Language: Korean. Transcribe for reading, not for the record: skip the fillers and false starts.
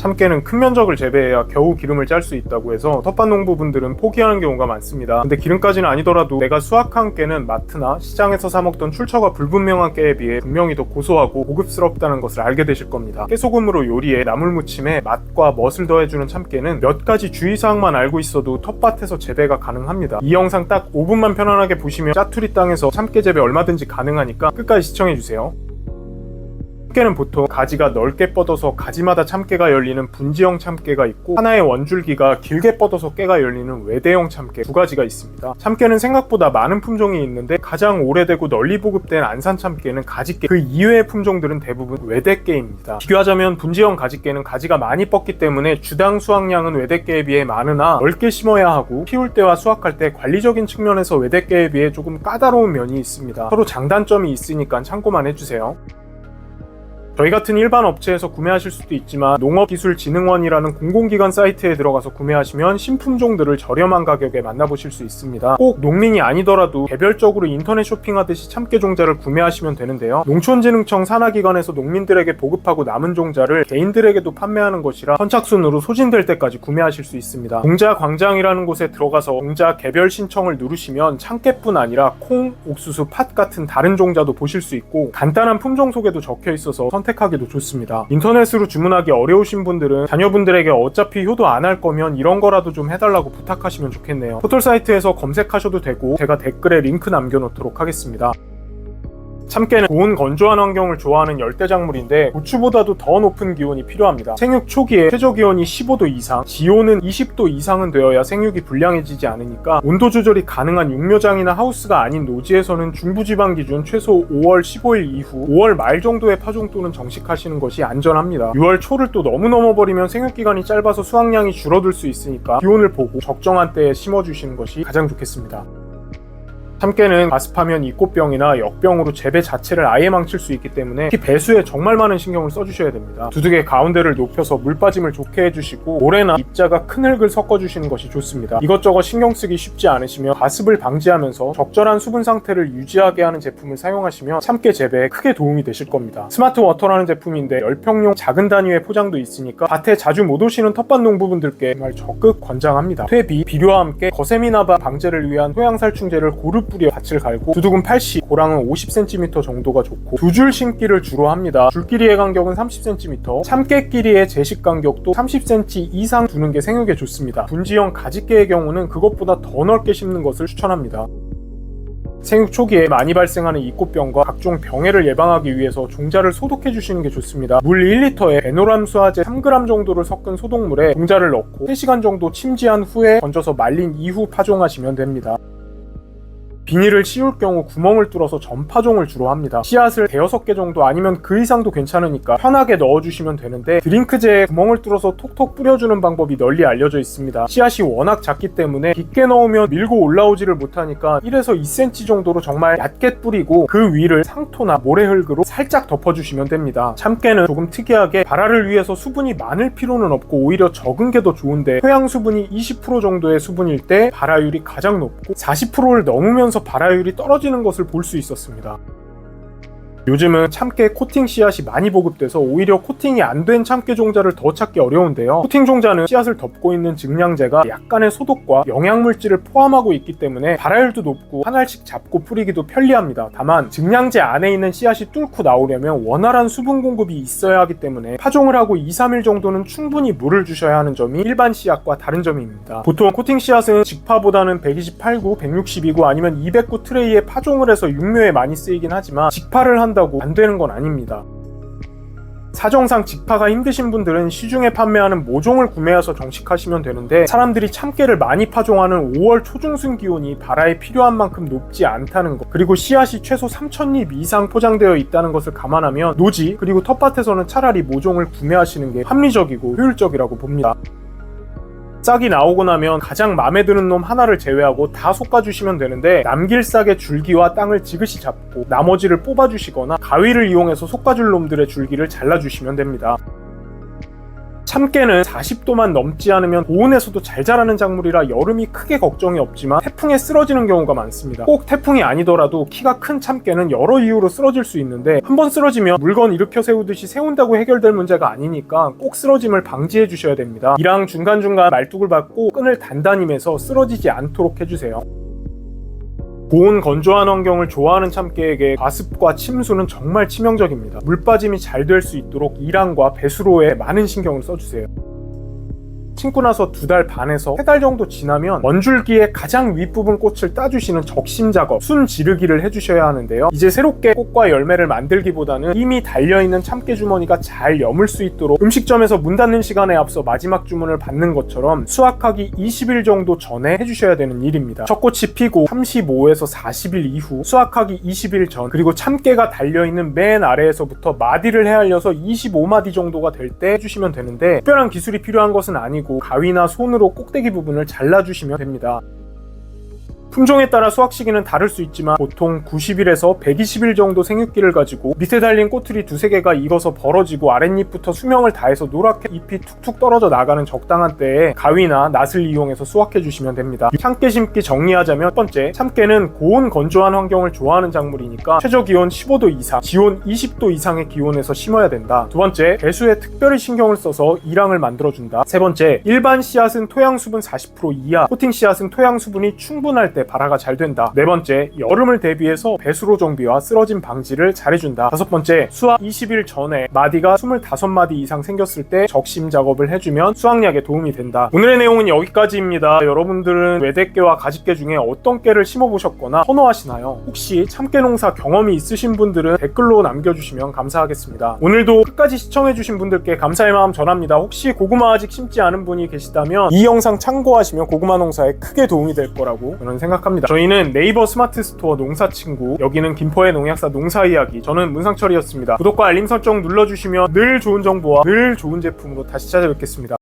참깨는 큰 면적을 재배해야 겨우 기름을 짤 수 있다고 해서 텃밭 농부분들은 포기하는 경우가 많습니다. 근데 기름까지는 아니더라도 내가 수확한 깨는 마트나 시장에서 사 먹던 출처가 불분명한 깨에 비해 분명히 더 고소하고 고급스럽다는 것을 알게 되실 겁니다. 깨소금으로 요리에 나물무침에 맛과 멋을 더해주는 참깨는 몇 가지 주의사항만 알고 있어도 텃밭에서 재배가 가능합니다. 이 영상 딱 5분만 편안하게 보시면 짜투리 땅에서 참깨 재배 얼마든지 가능하니까 끝까지 시청해주세요. 참깨는 보통 가지가 넓게 뻗어서 가지마다 참깨가 열리는 분지형 참깨가 있고, 하나의 원줄기가 길게 뻗어서 깨가 열리는 외대형 참깨 두 가지가 있습니다. 참깨는 생각보다 많은 품종이 있는데 가장 오래되고 널리 보급된 안산 참깨는 가지깨, 그 이외의 품종들은 대부분 외대깨입니다. 비교하자면 분지형 가지깨는 가지가 많이 뻗기 때문에 주당 수확량은 외대깨에 비해 많으나 넓게 심어야 하고 키울 때와 수확할 때 관리적인 측면에서 외대깨에 비해 조금 까다로운 면이 있습니다. 서로 장단점이 있으니까 참고만 해주세요. 저희 같은 일반 업체에서 구매하실 수도 있지만 농업기술진흥원이라는 공공기관 사이트에 들어가서 구매하시면 신품종들을 저렴한 가격에 만나보실 수 있습니다. 꼭 농민이 아니더라도 개별적으로 인터넷 쇼핑하듯이 참깨 종자를 구매하시면 되는데요. 농촌진흥청 산하기관에서 농민들에게 보급하고 남은 종자를 개인들에게도 판매하는 것이라 선착순으로 소진될 때까지 구매하실 수 있습니다. 종자 광장이라는 곳에 들어가서 종자 개별 신청을 누르시면 참깨뿐 아니라 콩, 옥수수, 팥 같은 다른 종자도 보실 수 있고, 간단한 품종 소개도 적혀 있어서 선택하기도 좋습니다. 인터넷으로 주문하기 어려우신 분들은 자녀분들에게 어차피 효도 안 할 거면 이런 거라도 좀 해달라고 부탁하시면 좋겠네요. 포털 사이트에서 검색하셔도 되고 제가 댓글에 링크 남겨놓도록 하겠습니다. 참깨는 좋은 건조한 환경을 좋아하는 열대작물인데 고추보다도 더 높은 기온이 필요합니다. 생육 초기에 최저 기온이 15도 이상, 지온은 20도 이상은 되어야 생육이 불량해지지 않으니까 온도 조절이 가능한 육묘장이나 하우스가 아닌 노지에서는 중부지방 기준 최소 5월 15일 이후 5월 말 정도의 파종 또는 정식하시는 것이 안전합니다. 6월 초를 또 너무 넘어버리면 생육기간이 짧아서 수확량이 줄어들 수 있으니까 기온을 보고 적정한 때에 심어주시는 것이 가장 좋겠습니다. 참깨는 가습하면 이꽃병이나 역병으로 재배 자체를 아예 망칠 수 있기 때문에 특히 배수에 정말 많은 신경을 써주셔야 됩니다. 두둑의 가운데를 높여서 물 빠짐을 좋게 해주시고 모래나 입자가 큰 흙을 섞어주시는 것이 좋습니다. 이것저것 신경 쓰기 쉽지 않으시며 가습을 방지하면서 적절한 수분 상태를 유지하게 하는 제품을 사용하시면 참깨 재배에 크게 도움이 되실 겁니다. 스마트 워터라는 제품인데 열평용 작은 단위의 포장도 있으니까 밭에 자주 못 오시는 텃밭 농부분들께 정말 적극 권장합니다. 퇴비, 비료와 함께 거세미 나바 방제를 위한 토양살충제를 고루 뿌려 밭을 갈고, 두둑은 80, 고랑은 50cm 정도가 좋고 두 줄 심기를 주로 합니다. 줄끼리의 간격은 30cm, 참깨끼리의 제식 간격도 30cm 이상 두는 게 생육에 좋습니다. 분지형 가지깨의 경우는 그것보다 더 넓게 심는 것을 추천합니다. 생육 초기에 많이 발생하는 이꽃병과 각종 병해를 예방하기 위해서 종자를 소독해 주시는 게 좋습니다. 물 1리터에 베노람수화제 3g 정도를 섞은 소독물에 종자를 넣고 3시간 정도 침지한 후에 건져서 말린 이후 파종하시면 됩니다. 비닐을 씌울 경우 구멍을 뚫어서 전파종을 주로 합니다. 씨앗을 5-6개 정도 아니면 그 이상도 괜찮으니까 편하게 넣어주시면 되는데, 드링크제에 구멍을 뚫어서 톡톡 뿌려주는 방법이 널리 알려져 있습니다. 씨앗이 워낙 작기 때문에 깊게 넣으면 밀고 올라오지를 못하니까 1에서 2cm 정도로 정말 얕게 뿌리고 그 위를 상토나 모래흙으로 살짝 덮어주시면 됩니다. 참깨는 조금 특이하게 발화를 위해서 수분이 많을 필요는 없고 오히려 적은 게 더 좋은데, 토양 수분이 20% 정도의 수분일 때 발화율이 가장 높고 40%를 넘으면서 발화율이 떨어지는 것을 볼 수 있었습니다. 요즘은 참깨 코팅 씨앗이 많이 보급돼서 오히려 코팅이 안 된 참깨 종자를 더 찾기 어려운데요. 코팅 종자는 씨앗을 덮고 있는 증량제가 약간의 소독과 영양물질을 포함하고 있기 때문에 발화율도 높고 한 알씩 잡고 뿌리기도 편리합니다. 다만 증량제 안에 있는 씨앗이 뚫고 나오려면 원활한 수분 공급이 있어야 하기 때문에 파종을 하고 2-3일 정도는 충분히 물을 주셔야 하는 점이 일반 씨앗과 다른 점입니다. 보통 코팅 씨앗은 직파보다는 128구, 162구 아니면 200구 트레이에 파종을 해서 육묘에 많이 쓰이긴 하지만 직파를 한다고 안 되는 건 아닙니다. 사정상 직파가 힘드신 분들은 시중에 판매하는 모종을 구매해서 정식하시면 되는데, 사람들이 참깨를 많이 파종하는 5월 초중순 기온이 발화에 필요한 만큼 높지 않다는 것, 그리고 씨앗이 최소 3,000립 이상 포장되어 있다는 것을 감안하면 노지 그리고 텃밭에서는 차라리 모종을 구매하시는 게 합리적이고 효율적이라고 봅니다. 싹이 나오고 나면 가장 마음에 드는 놈 하나를 제외하고 다 솎아주시면 되는데, 남길 싹의 줄기와 땅을 지그시 잡고 나머지를 뽑아주시거나 가위를 이용해서 솎아줄 놈들의 줄기를 잘라주시면 됩니다. 참깨는 40도만 넘지 않으면 고온에서도 잘 자라는 작물이라 여름이 크게 걱정이 없지만 태풍에 쓰러지는 경우가 많습니다. 꼭 태풍이 아니더라도 키가 큰 참깨는 여러 이유로 쓰러질 수 있는데 한번 쓰러지면 물건 일으켜 세우듯이 세운다고 해결될 문제가 아니니까 꼭 쓰러짐을 방지해 주셔야 됩니다. 이랑 중간중간 말뚝을 받고 끈을 단단히 매서 쓰러지지 않도록 해주세요. 고온 건조한 환경을 좋아하는 참깨에게 과습과 침수는 정말 치명적입니다. 물 빠짐이 잘 될 수 있도록 이랑과 배수로에 많은 신경을 써주세요. 심고 나서 2달 반에서 3달 정도 지나면 먼줄기의 가장 윗부분 꽃을 따주시는 적심 작업, 순 지르기를 해주셔야 하는데요. 이제 새롭게 꽃과 열매를 만들기보다는 이미 달려있는 참깨 주머니가 잘 여물 수 있도록 음식점에서 문 닫는 시간에 앞서 마지막 주문을 받는 것처럼 수확하기 20일 정도 전에 해주셔야 되는 일입니다. 첫 꽃이 피고 35에서 40일 이후 수확하기 20일 전, 그리고 참깨가 달려있는 맨 아래에서부터 마디를 헤알려서 25마디 정도가 될 때 해주시면 되는데, 특별한 기술이 필요한 것은 아니고 가위나 손으로 꼭대기 부분을 잘라주시면 됩니다. 품종에 따라 수확 시기는 다를 수 있지만 보통 90일에서 120일 정도 생육기를 가지고 밑에 달린 꼬투리 2-3개가 익어서 벌어지고 아랫잎부터 수명을 다해서 노랗게 잎이 툭툭 떨어져 나가는 적당한 때에 가위나 낫을 이용해서 수확해 주시면 됩니다. 참깨 심기 정리하자면, 첫 번째, 참깨는 고온 건조한 환경을 좋아하는 작물이니까 최저 기온 15도 이상, 지온 20도 이상의 기온에서 심어야 된다. 두 번째, 배수에 특별히 신경을 써서 이랑을 만들어준다. 세 번째, 일반 씨앗은 토양 수분 40% 이하, 코팅 씨앗은 토양 수분이 충분할 때 발화가 잘 된다. 네 번째, 여름을 대비해서 배수로 정비와 쓰러짐 방지를 잘해준다. 다섯 번째, 수확 20일 전에 마디가 25마디 이상 생겼을 때 적심 작업을 해주면 수확량에 도움이 된다. 오늘의 내용은 여기까지입니다. 여러분들은 외대깨와 가지깨 중에 어떤 깨를 심어보셨거나 선호하시나요? 혹시 참깨 농사 경험이 있으신 분들은 댓글로 남겨주시면 감사하겠습니다. 오늘도 끝까지 시청해주신 분들께 감사의 마음 전합니다. 혹시 고구마 아직 심지 않은 분이 계시다면 이 영상 참고하시면 고구마 농사에 크게 도움이 될 거라고 저는 생각합니다. 저희는 네이버 스마트 스토어 농사친구, 여기는 김포의 농약사 농사이야기, 저는 문상철이었습니다. 구독과 알림 설정 눌러주시면 늘 좋은 정보와 늘 좋은 제품으로 다시 찾아뵙겠습니다.